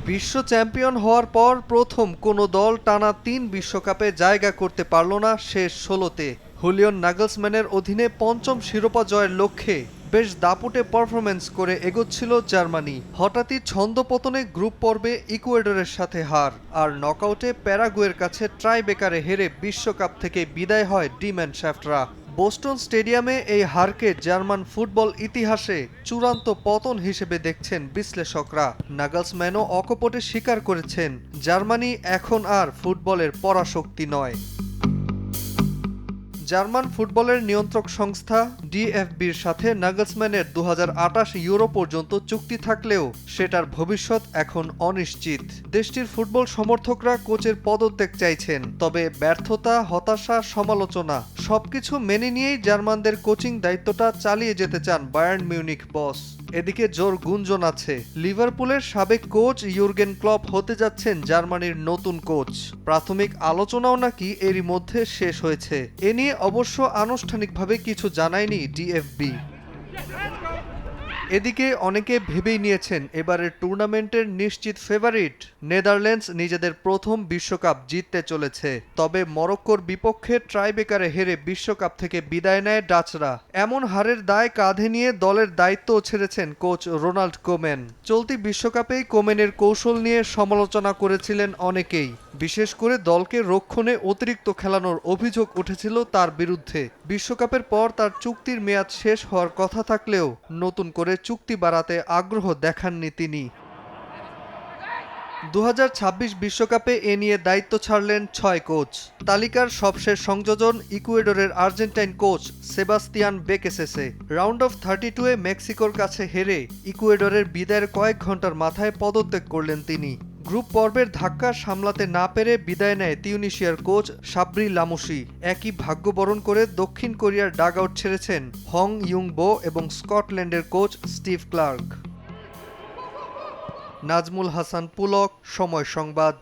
বিশ্ব চ্যাম্পিয়ন হওয়ার পর প্রথম কোনো দল টানা ৩ বিশ্বকাপে জায়গা করতে পারল না শেষ ১৬তে। হুলিয়ন নাগলসম্যানের অধীনে পঞ্চম শিরোপা জয়ের লক্ষ্যে বেশ দাপুটে পারফরম্যান্স করে এগোচ্ছিল জার্মানি। হঠাৎই ছন্দপতনে গ্রুপ পর্বে ইকুয়েডরের সাথে হার, আর নকআউটে প্যারাগুয়ের কাছে ট্রাইবেকারে হেরে বিশ্বকাপ থেকে বিদায় হয় ডি ম্যানশাফটরা। বোস্টন স্টেডিয়ামে এই হারকে জার্মান ফুটবল ইতিহাসে চূড়ান্ত পতন হিসেবে দেখছেন বিশ্লেষকরা। নাগলসম্যানও অকপটে স্বীকার করেছেন, জার্মানি এখন আর ফুটবলের পরাশক্তি নয়। জার্মান ফুটবলের নিয়ন্ত্রক সংস্থা ডিএফবির সাথে নাগলসম্যানের ২০২৮ ইউরো পর্যন্ত চুক্তি থাকলেও সেটার ভবিষ্যৎ এখন অনিশ্চিত। দেশটির ফুটবল সমর্থকরা কোচের পদত্যাগ চাইছেন, তবে ব্যর্থতা, হতাশা, সমালোচনা সবকিছু মেনে নিয়েই জার্মানদের কোচিং দায়িত্বটা চালিয়ে যেতে চান বায়ার্ন মিউনিখ বস। এদিকে জোর গুঞ্জন আছে, লিভারপুলের সাবেক কোচ ইউর্গেন ক্লপ হতে যাচ্ছেন জার্মানির নতুন কোচ। প্রাথমিক আলোচনাও নাকি এরই মধ্যে শেষ হয়েছে। এ নিয়ে অবশ্য আনুষ্ঠানিকভাবে কিছু জানায়নি ডিএফবি। এদিকে অনেকে ভেবেই নিয়েছেন এবারের টুর্নামেন্টের নিশ্চিত ফেভারিট নেদারল্যান্ডস নিজেদের প্রথম বিশ্বকাপ জিততে চলেছে। তবে মরক্কোর বিপক্ষে ট্রাইবেকারে হেরে বিশ্বকাপ থেকে বিদায় নেয় ডাচরা। এমন হারের দায় কাঁধে নিয়ে দলের দায়িত্বও ছেড়েছেন কোচ রোনাল্ড কোমেন। চলতি বিশ্বকাপেই কোমেনের কৌশল নিয়ে সমালোচনা করেছিলেন অনেকেই, বিশেষ করে দলকে রক্ষণে অতিরিক্ত খেলানোর অভিযোগ উঠেছিল তার বিরুদ্ধে। বিশ্বকাপের পর তার চুক্তির মেয়াদ শেষ হওয়ার কথা থাকলেও নতুন করে চুক্তি বাড়াতে আগ্রহ দেখাননি তিনি। ২০২৬ বিশ্বকাপে এ নিয়ে দায়িত্ব ছাড়লেন ৬ কোচ। তালিকার সবশেষ সংযোজন ইকুয়েডরের Argentine coach Sebastian Beccacece. Round of 32-এ মেক্সিকোর কাছে হেরে ইকুয়েডরের বিদায়ের কয়েক ঘন্টার মাথায় পদত্যাগ করলেন তিনি। গ্রুপ পর্বের ধাক্কা সামলাতে না পেরে বিদায় নেয় তিউনিশিয়ার কোচ সাব্রি লামুসি। একই ভাগ্য বরণ করে দক্ষিণ কোরিয়ার ডাগআউট ছেড়েছেন হং ইয়ুং বো এবং স্কটল্যান্ডের coach Steve Clark. Nazmul Hasan Pulak, Somoy সংবাদ।